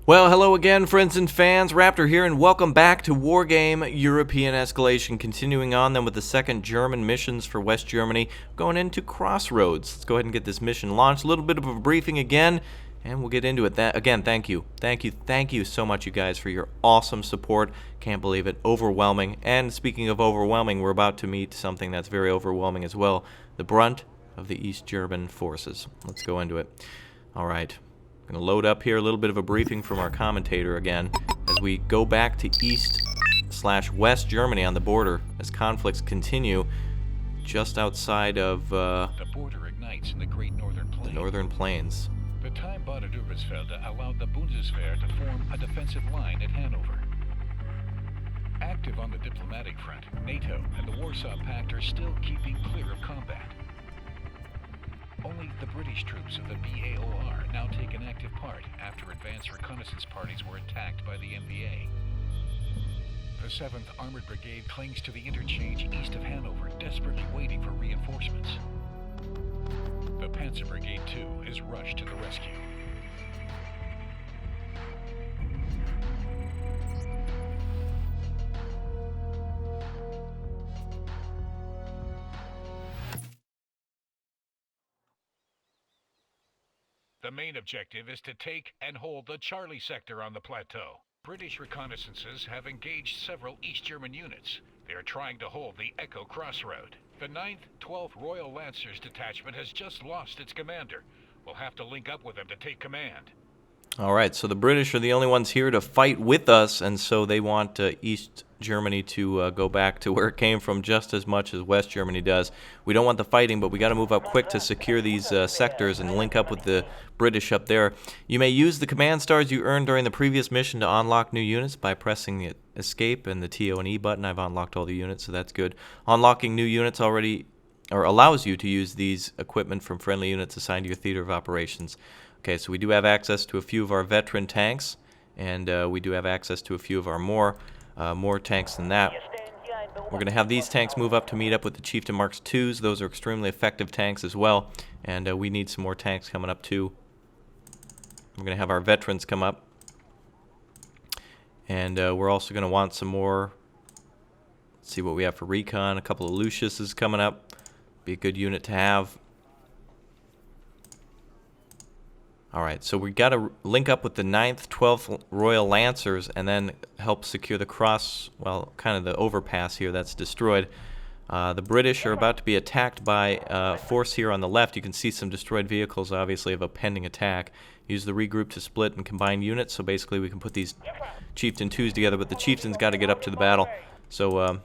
Well, hello again, friends and fans. Raptor here, and welcome back to Wargame European Escalation. Continuing on then with the second German missions for West Germany, going into Crossroads. Let's go ahead and get this mission launched. A little bit of a briefing again, and we'll get into it. Again, thank you so much, you guys, for your awesome support. Can't believe it. Overwhelming. And speaking of overwhelming, we're about to meet something that's very overwhelming as well. The brunt of the East German forces. Let's go into it. All right. Going to load up here a little bit of a briefing from our commentator again as we go back to East/West Germany on the border as conflicts continue just outside of the border ignites in the Great Northern Plains. The Northern Plains. The time Baden-Württemberg allowed the Bundeswehr to form a defensive line at Hanover. Active on the diplomatic front, NATO and the Warsaw Pact are still keeping clear of combat. Only the British troops of the BAOR now take an active part after advanced reconnaissance parties were attacked by the MVA. The 7th Armored Brigade clings to the interchange east of Hanover, desperately waiting for reinforcements. The Panzer Brigade 2 is rushed to the rescue. The main objective is to take and hold the Charlie sector on the plateau. British reconnaissances have engaged several East German units. They are trying to hold the Echo Crossroad. The 9th, 12th Royal Lancers Detachment has just lost its commander. We'll have to link up with them to take command. All right, so the British are the only ones here to fight with us, and so they want East Germany to go back to where it came from just as much as West Germany does. We don't want the fighting, but we got to move up quick to secure these sectors and link up with the British up there. You may use the command stars you earned during the previous mission to unlock new units by pressing the Escape and the TO and E button. I've unlocked all the units, so that's good. Unlocking new units allows you to use these equipment from friendly units assigned to your theater of operations. Okay, so we do have access to a few of our veteran tanks, and we do have access to a few of our more tanks than that. We're going to have these tanks move up to meet up with the Chieftain Marks IIs. Those are extremely effective tanks as well, and we need some more tanks coming up too. We're going to have our veterans come up, and we're also going to want some more. Let's see what we have for recon. A couple of Luciuses coming up. Be a good unit to have. Alright, so we got to link up with the 9th, 12th Royal Lancers and then help secure the kind of the overpass here that's destroyed. The British are about to be attacked by a force here on the left. You can see some destroyed vehicles, obviously, of a pending attack. Use the regroup to split and combine units, so basically we can put these Chieftain 2s together, but the Chieftains got to get up to the battle. So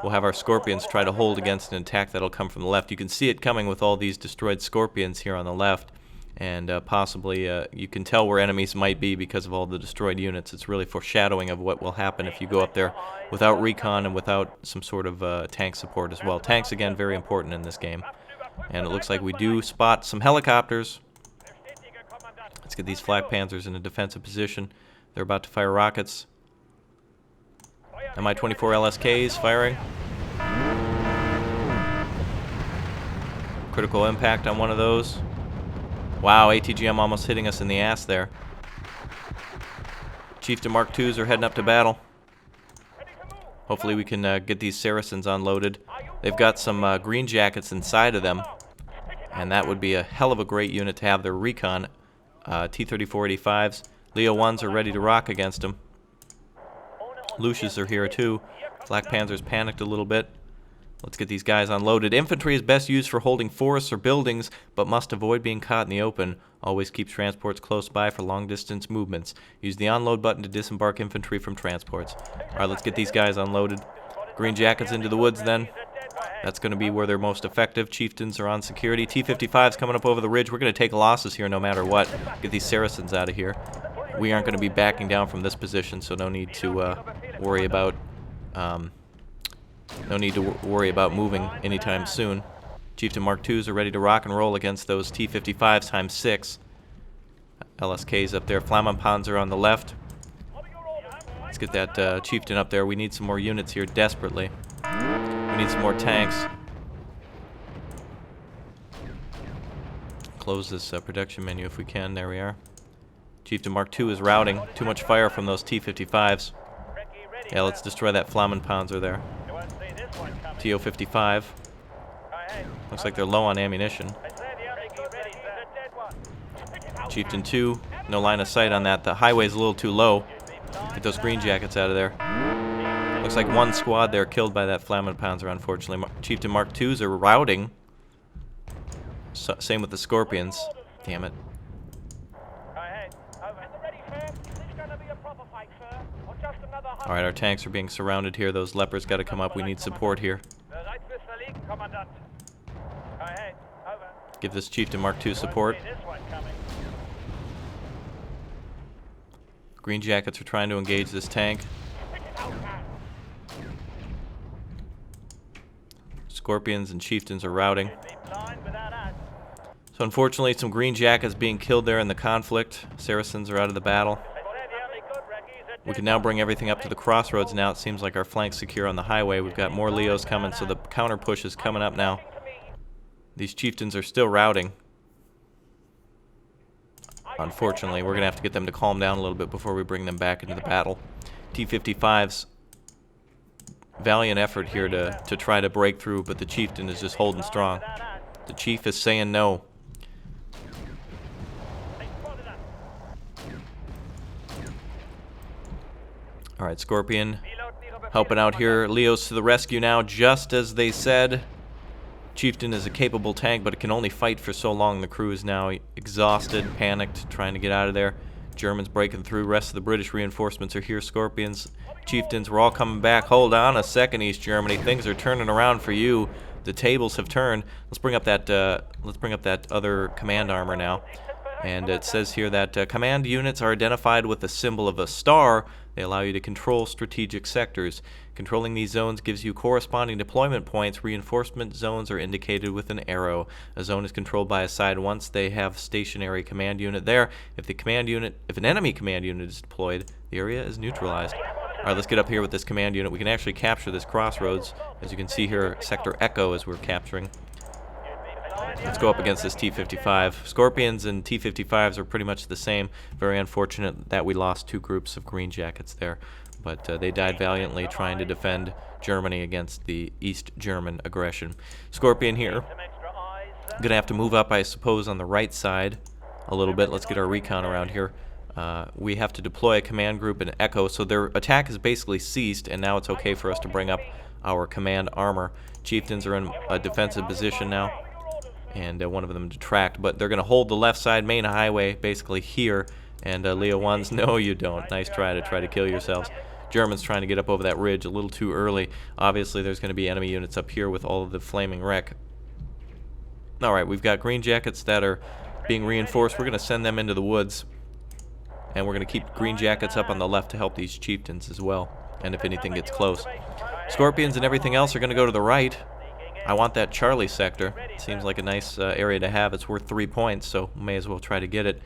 we'll have our Scorpions try to hold against an attack that'll come from the left. You can see it coming with all these destroyed Scorpions here on the left. And possibly you can tell where enemies might be because of all the destroyed units. It's really foreshadowing of what will happen if you go up there without recon and without some sort of tank support as well. Tanks, again, very important in this game. And it looks like we do spot some helicopters. Let's get these flak panzers in a defensive position. They're about to fire rockets. Mi-24 LSKs firing. Critical impact on one of those. Wow, ATGM almost hitting us in the ass there. Chieftain Mark IIs are heading up to battle. Hopefully we can get these Saracens unloaded. They've got some green jackets inside of them, and that would be a hell of a great unit to have their recon. T-3485s. Leo 1s are ready to rock against them. Lucius are here too. Black Panzer's panicked a little bit. Let's get these guys unloaded. Infantry is best used for holding forests or buildings, but must avoid being caught in the open. Always keep transports close by for long-distance movements. Use the unload button to disembark infantry from transports. Alright, let's get these guys unloaded. Green jackets into the woods then. That's going to be where they're most effective. Chieftains are on security. T-55's coming up over the ridge. We're going to take losses here no matter what. Get these Saracens out of here. We aren't going to be backing down from this position, so no need to worry about... No need to worry about moving anytime soon. Chieftain Mark IIs are ready to rock and roll against those T-55s times 6. LSKs up there. Flammenpanzer on the left. Let's get that Chieftain up there. We need some more units here desperately. We need some more tanks. Close this production menu if we can. There we are. Chieftain Mark II is routing. Too much fire from those T-55s. Yeah, let's destroy that Flammenpanzer there. TO-55. Looks like they're low on ammunition. Chieftain 2, no line of sight on that. The highway's a little too low. Get those green jackets out of there. Looks like one squad there killed by that Flammenpanzer, unfortunately. Chieftain Mark IIs are routing. Same with the Scorpions. Damn it. Alright, our tanks are being surrounded here. Those Leopards got to come up. We need support here. Give this Chieftain Mark II support. Green Jackets are trying to engage this tank. Scorpions and Chieftains are routing. So unfortunately, some Green Jackets being killed there in the conflict. Saracens are out of the battle. We can now bring everything up to the crossroads now. It seems like our flank's secure on the highway. We've got more Leos coming, so the counter push is coming up now. These Chieftains are still routing. Unfortunately, we're going to have to get them to calm down a little bit before we bring them back into the battle. T-55's valiant effort here to try to break through, but the Chieftain is just holding strong. The Chief is saying no. Alright, Scorpion helping out here. Leos to the rescue now, just as they said. Chieftain is a capable tank, but it can only fight for so long. The crew is now exhausted, panicked, trying to get out of there. Germans breaking through. Rest of the British reinforcements are here. Scorpions, Chieftains, we're all coming back. Hold on a second, East Germany. Things are turning around for you. The tables have turned. Let's bring up that other command armor now. And it says here that command units are identified with the symbol of a star. They allow you to control strategic sectors. Controlling these zones gives you corresponding deployment points. Reinforcement zones are indicated with an arrow. A zone is controlled by a side once they have stationary command unit there. If an enemy command unit is deployed, the area is neutralized. All right, let's get up here with this command unit. We can actually capture this crossroads. As you can see here, Sector Echo as we're capturing. Let's go up against this T-55. Scorpions and T-55s are pretty much the same. Very unfortunate that we lost two groups of Green Jackets there. But they died valiantly trying to defend Germany against the East German aggression. Scorpion here. Gonna have to move up, I suppose, on the right side a little bit. Let's get our recon around here. We have to deploy a command group in Echo, so their attack has basically ceased, and now it's okay for us to bring up our command armor. Chieftains are in a defensive position now, and one of them detract, but they're going to hold the left side main highway basically here. And Leo 1s, no you don't. Nice try to kill yourselves. Germans trying to get up over that ridge a little too early. Obviously there's going to be enemy units up here with all of the flaming wreck. Alright, we've got Green Jackets that are being reinforced. We're going to send them into the woods. And we're going to keep Green Jackets up on the left to help these Chieftains as well. And if anything gets close. Scorpions and everything else are going to go to the right. I want that Charlie sector. It seems like a nice area to have. It's worth 3 points, so may as well try to get it.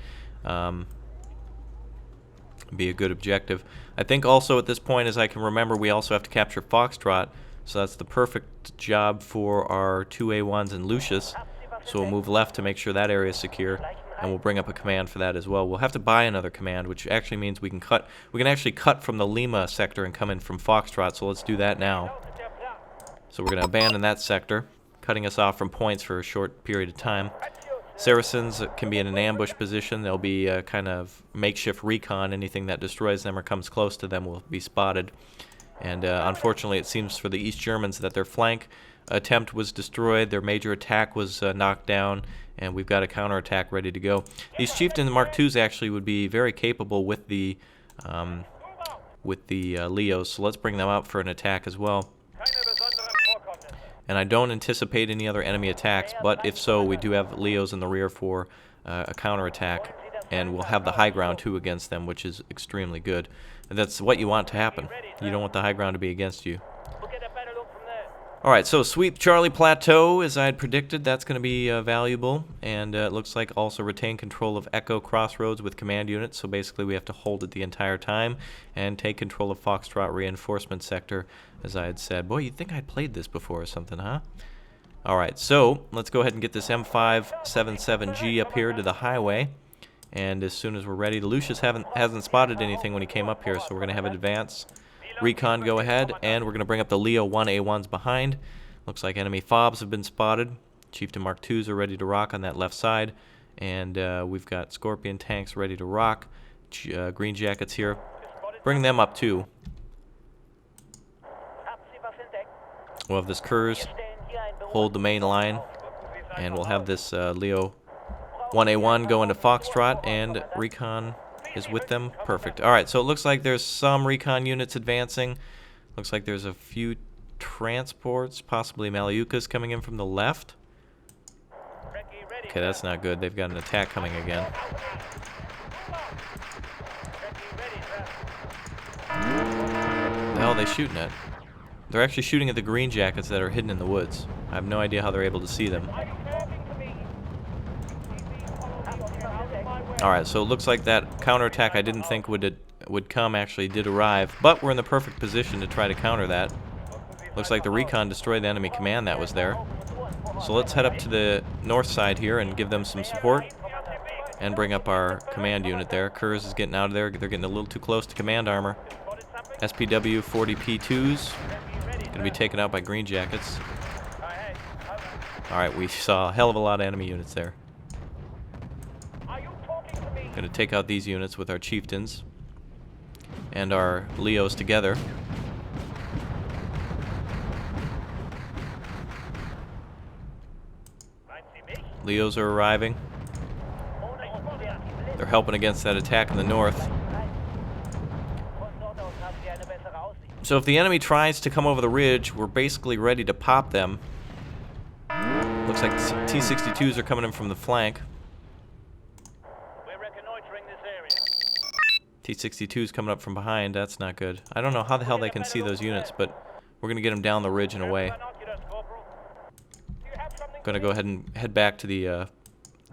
Be a good objective. I think also at this point, as I can remember, we also have to capture Foxtrot. So that's the perfect job for our 2A1s and Lucius. So we'll move left to make sure that area is secure. And we'll bring up a command for that as well. We'll have to buy another command, which actually means we can cut. We can actually cut from the Lima sector and come in from Foxtrot. So let's do that now. So we're going to abandon that sector, cutting us off from points for a short period of time. Saracens can be in an ambush position. They'll be a kind of makeshift recon. Anything that destroys them or comes close to them will be spotted. And unfortunately, it seems for the East Germans that their flank attempt was destroyed. Their major attack was knocked down, and we've got a counterattack ready to go. These Chieftain Mark IIs actually would be very capable with the Leos. So let's bring them out for an attack as well. And I don't anticipate any other enemy attacks, but if so, we do have Leos in the rear for a counterattack, and we'll have the high ground too against them, which is extremely good. And that's what you want to happen. You don't want the high ground to be against you. Alright, so sweep Charlie Plateau, as I had predicted. That's going to be valuable, and it looks like also retain control of Echo Crossroads with command units, so basically we have to hold it the entire time, and take control of Foxtrot Reinforcement Sector, as I had said. Boy, you'd think I'd played this before or something, huh? Alright, so let's go ahead and get this M577G up here to the highway, And as soon as we're ready, Lucius hasn't spotted anything when he came up here, so we're going to have an advance recon go ahead, and we're going to bring up the Leo 1A1s behind. Looks like enemy FOBs have been spotted. Chieftain Mark IIs are ready to rock on that left side, and we've got Scorpion tanks ready to rock. Green Jackets here. Bring them up too. We'll have this Kurz hold the main line, and we'll have this Leo 1A1 go into Foxtrot, and recon is with them. Perfect. Alright, so it looks like there's some recon units advancing. Looks like there's a few transports, possibly Malayukas coming in from the left. Okay, that's not good. They've got an attack coming again. The hell are they shooting at? They're actually shooting at the Green Jackets that are hidden in the woods. I have no idea how they're able to see them. Alright, so it looks like that counterattack I didn't think would come actually did arrive, but we're in the perfect position to try to counter that. Looks like the recon destroyed the enemy command that was there. So let's head up to the north side here and give them some support and bring up our command unit there. Kurz is getting out of there. They're getting a little too close to command armor. SPW 40P2s going to be taken out by Green Jackets. Alright, we saw a hell of a lot of enemy units there. Going to take out these units with our chieftains and our Leos together. Leos are arriving. They're helping against that attack in the north. So if the enemy tries to come over the ridge, we're basically ready to pop them. Looks like T-62s are coming in from the flank. T-62s coming up from behind. That's not good. I don't know how the hell they can see those units, but we're going to get them down the ridge and away. Going to go ahead and head back to the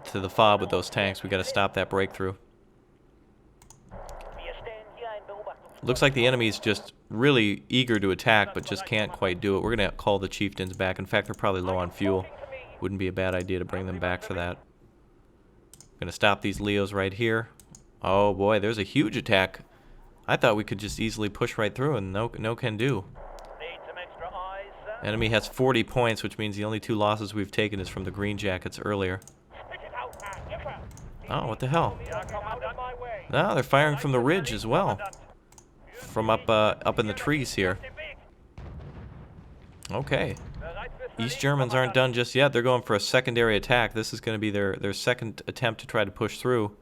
FOB with those tanks. We got to stop that breakthrough. Looks like the enemy's just really eager to attack, but just can't quite do it. We're going to call the chieftains back. In fact, they're probably low on fuel. Wouldn't be a bad idea to bring them back for that. Going to stop these Leos right here. Oh boy, there's a huge attack. I thought we could just easily push right through, and no can do. Enemy has 40 points, which means the only 2 losses we've taken is from the Green Jackets earlier. Oh, what the hell? No, they're firing from the ridge as well. From up in the trees here. Okay. East Germans aren't done just yet. They're going for a secondary attack. This is going to be their second attempt to try to push through.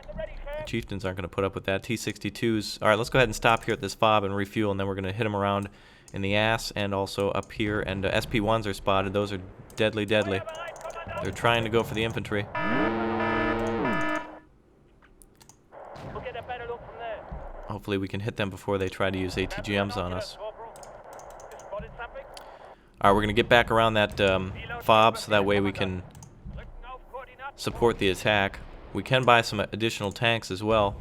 The chieftains aren't going to put up with that. T-62s. Alright, let's go ahead and stop here at this FOB and refuel, and then we're going to hit them around in the ass and also up here. And SP-1s are spotted. Those are deadly, deadly. They're trying to go for the infantry. Hopefully we can hit them before they try to use ATGMs on us. Alright, we're going to get back around that FOB so that way we can support the attack. We can buy some additional tanks as well.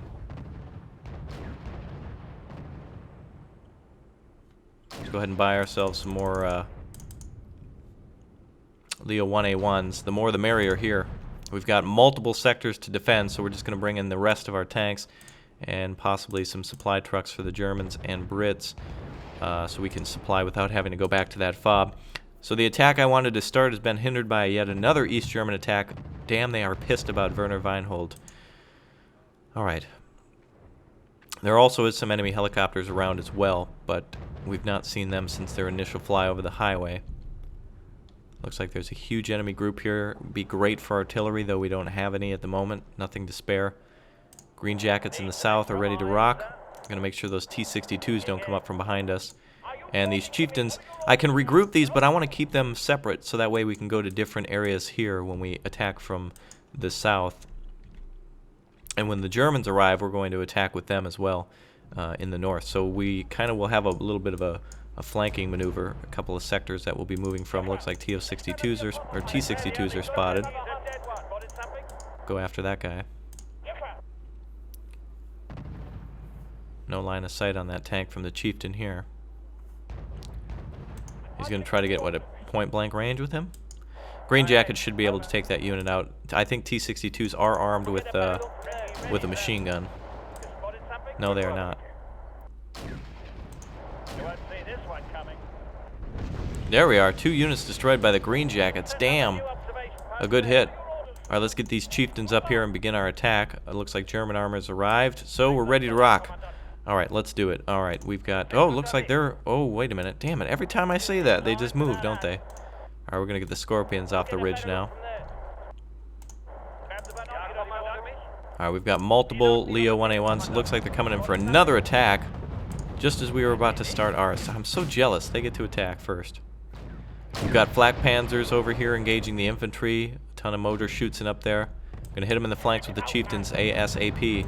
Let's go ahead and buy ourselves some more Leo 1A1s. The more the merrier here. We've got multiple sectors to defend, so we're just going to bring in the rest of our tanks and possibly some supply trucks for the Germans and Brits, so we can supply without having to go back to that FOB. So the attack I wanted to start has been hindered by yet another East German attack. Damn, they are pissed about Werner Weinhold. Alright. There also is some enemy helicopters around as well, but we've not seen them since their initial fly over the highway. Looks like there's a huge enemy group here. Be great for artillery, though we don't have any at the moment. Nothing to spare. Green Jackets in the south are ready to rock. Gonna make sure those T-62s don't come up from behind us. And these chieftains, I can regroup these, but I want to keep them separate so that way we can go to different areas here when we attack from the south. And when the Germans arrive, we're going to attack with them as well in the north. So we kind of will have a little bit of a flanking maneuver, a couple of sectors that we'll be moving from. Looks like T-62s or T-62s are spotted. Go after that guy. No line of sight on that tank from the chieftain here. He's going to try to get, what, a point-blank range with him? Green Jackets should be able to take that unit out. I think T-62s are armed with a machine gun. No, they are not. There we are. 2 units destroyed by the Green Jackets. Damn. A good hit. Alright, let's get these chieftains up here and begin our attack. It looks like German armor has arrived, so we're ready to rock. Alright, let's do it. Alright, we've got... Oh, looks like they're... Oh, wait a minute. Damn it. Every time I say that, they just move, don't they? Alright, we're going to get the Scorpions off the ridge now. Alright, we've got multiple Leo 1A1s. It looks like they're coming in for another attack. Just as we were about to start ours. I'm so jealous. They get to attack first. We've got flak panzers over here engaging the infantry. A ton of motor shoots in up there. Gonna hit them in the flanks with the chieftains ASAP.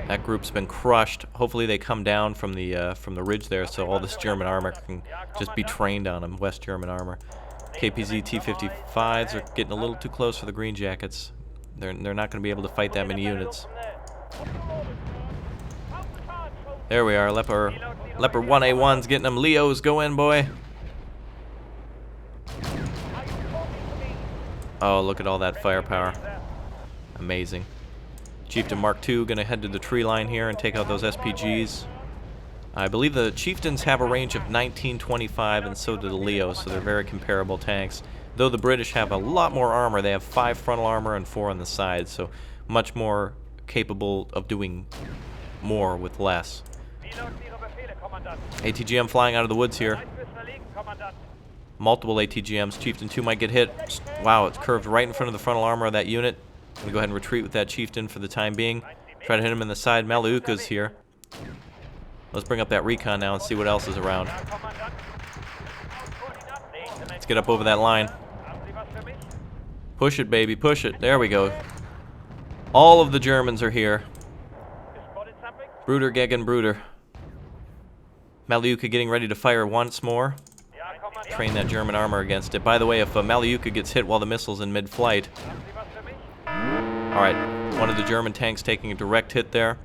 That group's been crushed. Hopefully they come down from the ridge there, so all this German armor can just be trained on them. West German armor. KPZ T-55s are getting a little too close for the Green Jackets. They're not going to be able to fight that many units. There we are. Leopard 1A1's getting them. Leos, go in, boy. Oh, look at all that firepower. Amazing. Chieftain Mark II going to head to the tree line here and take out those SPGs. I believe the Chieftains have a range of 1925, and so do the Leos, so they're very comparable tanks. Though the British have a lot more armor. They have 5 frontal armor and 4 on the side, so much more capable of doing more with less. ATGM flying out of the woods here. Multiple ATGMs. Chieftain 2 might get hit. Wow, it's curved right in front of the frontal armor of that unit. I'm going to go ahead and retreat with that Chieftain for the time being. Try to hit him in the side. Maluka's here. Let's bring up that recon now and see what else is around. Let's get up over that line. Push it, baby, push it. There we go. All of the Germans are here. Brüder, gegen Brüder. Malyuka getting ready to fire once more. Train that German armor against it. By the way, if Malyuka gets hit while the missile's in mid-flight... Alright, one of the German tanks taking a direct hit there.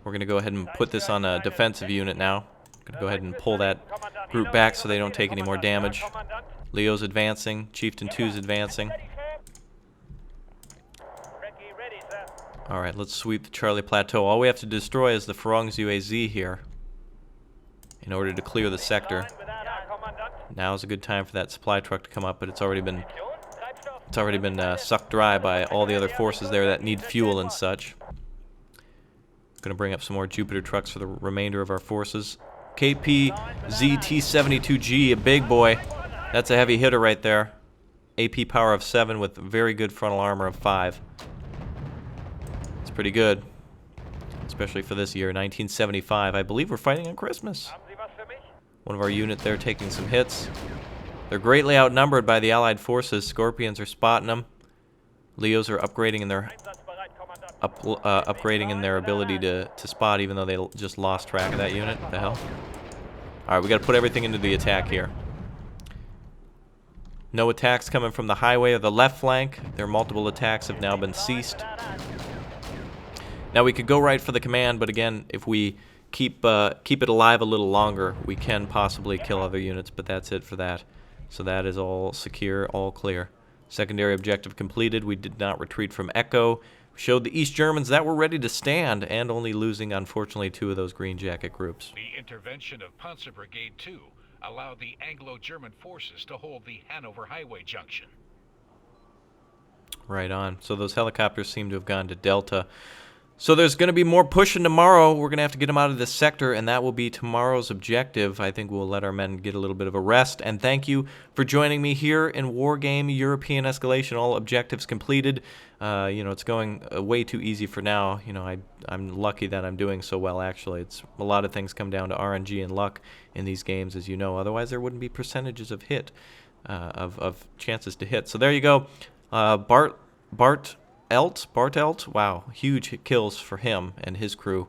We're going to go ahead and put this on a defensive unit now. Going to go ahead and pull that group back so they don't take any more damage. Leo's advancing. Chieftain 2's advancing. Alright, let's sweep the Charlie Plateau. All we have to destroy is the Farong's UAZ here in order to clear the sector. Now is a good time for that supply truck to come up, but it's already been sucked dry by all the other forces there that need fuel and such. Gonna bring up some more Jupiter trucks for the remainder of our forces. KPZ T-72G, a big boy. That's a heavy hitter right there. AP power of 7 with very good frontal armor of 5. It's pretty good, especially for this year, 1975. I believe we're fighting on Christmas. One of our unit there taking some hits. They're greatly outnumbered by the Allied forces. Scorpions are spotting them. Leos are upgrading in their ability to spot, even though they just lost track of that unit. What the hell? Alright, we got to put everything into the attack here. No attacks coming from the highway or the left flank. Their multiple attacks have now been ceased. Now we could go right for the command, but again, if we keep it alive a little longer, we can possibly kill other units, but that's it for that. So that is all secure, all clear. Secondary objective completed. We did not retreat from Echo. We showed the East Germans that we're ready to stand, and only losing, unfortunately, 2 of those Green Jacket groups. The intervention of Panzer Brigade 2 allowed the Anglo-German forces to hold the Hanover Highway Junction. Right on. So those helicopters seem to have gone to Delta. So there's going to be more pushing tomorrow. We're going to have to get them out of this sector, and that will be tomorrow's objective. I think we'll let our men get a little bit of a rest. And thank you for joining me here in Wargame European Escalation. All objectives completed. It's going way too easy for now. I'm lucky that I'm doing so well, actually. It's a lot of things come down to RNG and luck in these games, as you know. Otherwise, there wouldn't be percentages of hit, of chances to hit. So there you go. Bartelt, wow, huge kills for him and his crew.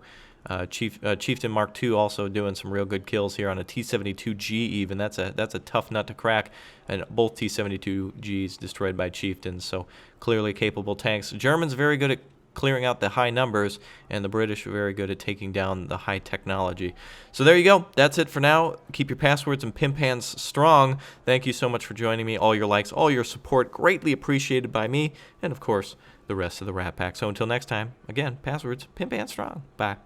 Chieftain Mark II also doing some real good kills here on a T-72G even. That's a tough nut to crack, and both T-72Gs destroyed by Chieftains, so clearly capable tanks. Germans very good clearing out the high numbers, and the British are very good at taking down the high technology. So there you go. That's it for now. Keep your passwords and pin pans strong. Thank you so much for joining me. All your likes, all your support, greatly appreciated by me, and of course, the rest of the Rat Pack. So until next time, again, passwords, pin pans strong. Bye.